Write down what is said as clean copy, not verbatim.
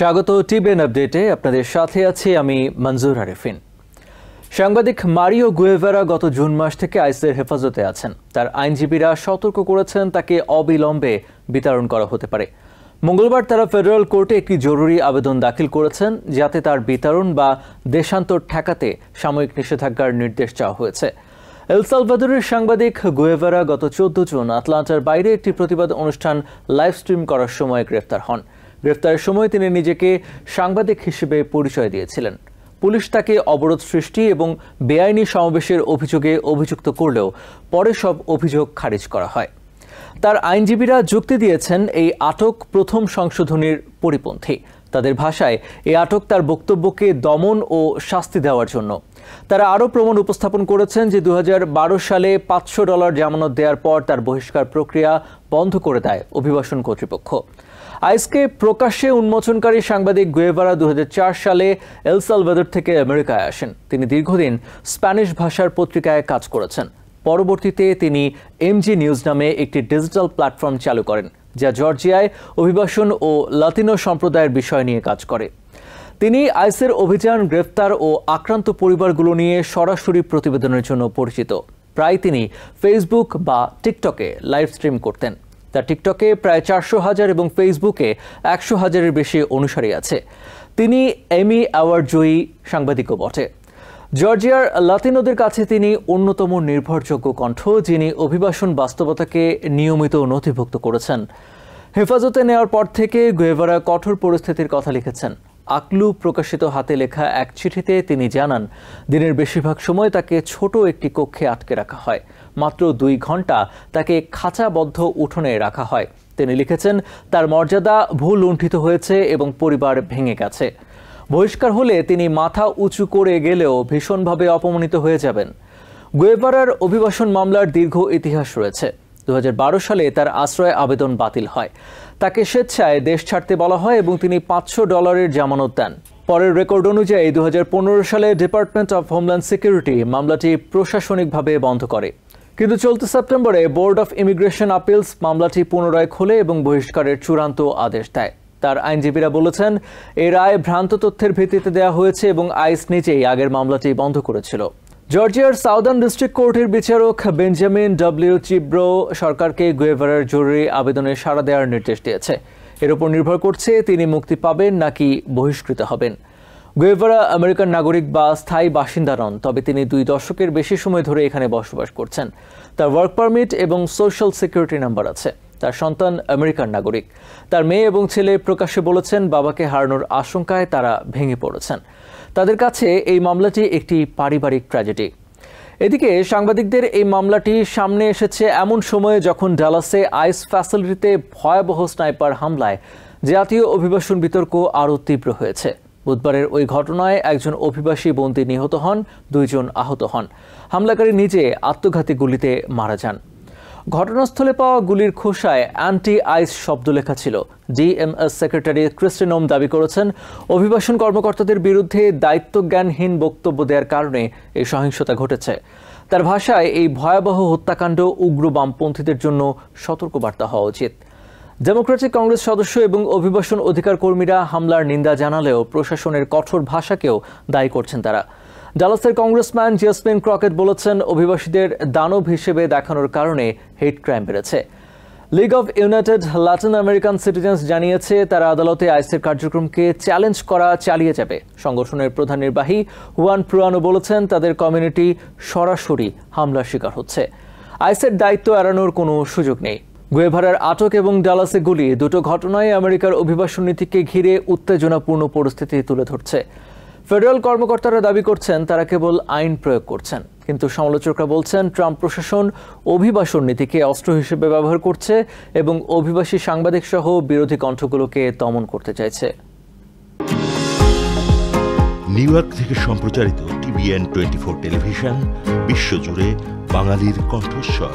স্বাগত টিবিএন আপডেটে। আপনাদের সাথে আছি আমি মঞ্জুর আরেফিন। সাংবাদিক মারিও গুয়েভারা গত জুন মাস থেকে আইসির হেফাজতে আছেন। তার আইনজীবীরা সতর্ক করেছেন তাকে অবিলম্বে বিতাড়ন করা হতে পারে। মঙ্গলবার তারা ফেডারেল কোর্টে একটি জরুরি আবেদন দাখিল করেছেন, যাতে তার বিতাড়ন বা দেশান্তর ঠেকাতে সাময়িক নিষেধাজ্ঞার নির্দেশ চাওয়া হয়েছে। এল সালভাদোরের সাংবাদিক গুয়েভারা গত 14 জুন আটলান্টার বাইরে একটি প্রতিবাদ অনুষ্ঠান লাইভ স্ট্রিম করার সময় গ্রেফতার হন। গ্রেফতারের সময় তিনি নিজেকে সাংবাদিক হিসেবে পরিচয় দিয়েছিলেন। পুলিশ তাকে অবরোধ সৃষ্টি এবং বেআইনি সমাবেশের অভিযোগে অভিযুক্ত করলেও পরে সব অভিযোগ খারিজ করা হয়। তার আইনজীবীরা যুক্তি দিয়েছেন এই আটক প্রথম সংশোধনীর পরিপন্থী। তাদের ভাষায় এই আটক তার বক্তব্যকে দমন ও শাস্তি দেওয়ার জন্য। তারা আরও প্রমাণ উপস্থাপন করেছেন যে 2012 সালে $500 জামানত দেওয়ার পর তার বহিষ্কার প্রক্রিয়া বন্ধ করে দেয় অভিবাসন কর্তৃপক্ষ। আইসকে প্রকাশ্যে উন্মোচনকারী সাংবাদিক গুয়েভারা 2004 সালে এল সালভাদোর থেকে আমেরিকায় আসেন। তিনি দীর্ঘদিন স্প্যানিশ ভাষার পত্রিকায় কাজ করেছেন। পরবর্তীতে তিনি এমজি নিউজ নামে একটি ডিজিটাল প্ল্যাটফর্ম চালু করেন, যা জর্জিয়ায় অভিবাসন ও লাতিনো সম্প্রদায়ের বিষয় নিয়ে কাজ করে। তিনি আইসের অভিযান, গ্রেফতার ও আক্রান্ত পরিবারগুলো নিয়ে সরাসরি প্রতিবেদনের জন্য পরিচিত। প্রায় তিনি ফেসবুক বা টিকটকে লাইভ স্ট্রিম করতেন। তার টিকটকে প্রায় 400,000 এবং ফেসবুকে 100,000-এর বেশি অনুসারী আছে। তিনি এমি অ্যাওয়ার্ড জয়ী সাংবাদিকও বটে। জর্জিয়ার লাতিনোদের কাছে তিনি অন্যতম নির্ভরযোগ্য কণ্ঠ, যিনি অভিবাসন বাস্তবতাকে নিয়মিত নথিভুক্ত করেছেন। হেফাজতে নেওয়ার পর থেকে গুয়েভারা কঠোর পরিস্থিতির কথা লিখেছেন। আকলু প্রকাশিত হাতে লেখা এক চিঠিতে তিনি জানান, দিনের বেশিরভাগ সময় তাকে ছোট একটি কক্ষে আটকে রাখা হয়। মাত্র 2 ঘন্টা তাকে খাঁচাবদ্ধ উঠোনে রাখা হয়। তিনি লিখেছেন, তার মর্যাদা ভূলুণ্ঠিত হয়েছে এবং পরিবার ভেঙে গেছে। বহিষ্কার হলে তিনি মাথা উঁচু করে গেলেও ভীষণভাবে অপমানিত হয়ে যাবেন। গুয়েভারার অভিবাসন মামলার দীর্ঘ ইতিহাস রয়েছে। 2012 সালে তার আশ্রয় আবেদন বাতিল হয়। তাকে স্বেচ্ছায় দেশ ছাড়তে বলা হয় এবং তিনি $500 জামানত দেন। পরের রেকর্ড অনুযায়ী 2015 সালে ডিপার্টমেন্ট অফ হোমল্যান্ড সিকিউরিটি মামলাটি প্রশাসনিকভাবে বন্ধ করে। কিন্তু চলতি সেপ্টেম্বরে বোর্ড অফ ইমিগ্রেশন আপিলস মামলাটি পুনরায় খোলে এবং বহিষ্কারের চূড়ান্ত আদেশ দেয়। তার আইনজীবীরা বলেছেন, এই রায় ভ্রান্ত তথ্যের ভিত্তিতে দেওয়া হয়েছে এবং আইস নিজেই আগের মামলাটি বন্ধ করেছিল। জর্জিয়ার সাউদার্ন ডিস্ট্রিক্ট কোর্টের বিচারক বেঞ্জামিন ডব্লিউ চিব্রো সরকারকে গুয়েভারার জরুরি আবেদনে সাড়া দেওয়ার নির্দেশ দিয়েছে। এর উপর নির্ভর করছে তিনি মুক্তি পাবেন নাকি বহিষ্কৃত হবেন। গুয়েভারা আমেরিকান নাগরিক বা স্থায়ী বাসিন্দা নন, তবে তিনি 2 দশকের বেশি সময় ধরে এখানে বসবাস করছেন। তার ওয়ার্ক পারমিট এবং সোশ্যাল সিকিউরিটি নাম্বার আছে। তার সন্তান আমেরিকান নাগরিক। তার মেয়ে এবং ছেলে প্রকাশ্যে বলেছেন, বাবাকে হারানোর আশঙ্কায় তারা ভেঙে পড়েছেন। তাদের কাছে এই মামলাটি একটি পারিবারিক ট্র্যাজেডি। এদিকে সাংবাদিকদের এই মামলাটি সামনে এসেছে এমন সময়ে যখন ডালাসে আইস ফ্যাসিলিটিতে ভয়াবহ স্নাইপার হামলায় জাতীয় অভিবাসন বিতর্ক আরও তীব্র হয়েছে। বুধবারের ওই ঘটনায় একজন অভিবাসী বন্দী নিহত হন, 2 জন আহত হন। হামলাকারী নিজে আত্মঘাতী গুলিতে মারা যান। ঘটনাস্থলে পাওয়া গুলির খোসায় অ্যান্টি আইস শব্দ লেখা ছিল। ডিএমএস সেক্রেটারি ক্রিস্টেনম দাবি করেছেন, অভিবাসন কর্মকর্তাদের বিরুদ্ধে দায়িত্বজ্ঞানহীন বক্তব্য দেওয়ার কারণে এই সহিংসতা ঘটেছে। তার ভাষায়, এই ভয়াবহ হত্যাকাণ্ড উগ্র বামপন্থীদের জন্য সতর্কবার্তা হওয়া উচিত। ডেমোক্রেটিক কংগ্রেস সদস্য এবং অভিবাসন অধিকার কর্মীরা হামলার নিন্দা জানালেও প্রশাসনের কঠোর ভাষাকেও দায়ী করছেন তারা। ডালাসের কংগ্রেসম্যান জেসমিন ক্রকেট বলেছেন, অভিবাসীদের দানব হিসেবে দেখানোর কারণে হেট ক্রাইম বেড়েছে। League of United Latin American citizens জানিয়েছে, তারা আদালতে আইসের কার্যক্রমকে চ্যালেঞ্জ করা চালিয়ে যাবে। সংগঠনের প্রধান নির্বাহী হুয়ান প্রুয়ানো বলেছেন, তাদের কমিউনিটি সরাসরি হামলার শিকার হচ্ছে। আইসের দায়িত্ব এড়ানোর কোনো সুযোগ নেই। গুয়েভারার আটক এবং ডালাসে গুলি, দুটো ঘটনায় আমেরিকার অভিবাসন নীতিকে ঘিরে উত্তেজনাপূর্ণ পরিস্থিতি তুলে ধরছে। ফেডারেল কর্মকর্তারা দাবি করছেন তারা কেবল আইন প্রয়োগ করছেন, কিন্তু সমালোচকরা বলছেন ট্রাম্প প্রশাসন অভিবাসন নীতিকে অস্ত্র হিসেবে ব্যবহার করছে এবং অভিবাসী সাংবাদিক সহ বিরোধী কণ্ঠগুলোকে দমন করতে চাইছে। নিউ ইয়র্ক থেকে সম্প্রচারিত টিবিএন 24 টেলিভিশন বিশ্বজুড়ে বাঙালির কণ্ঠস্বর।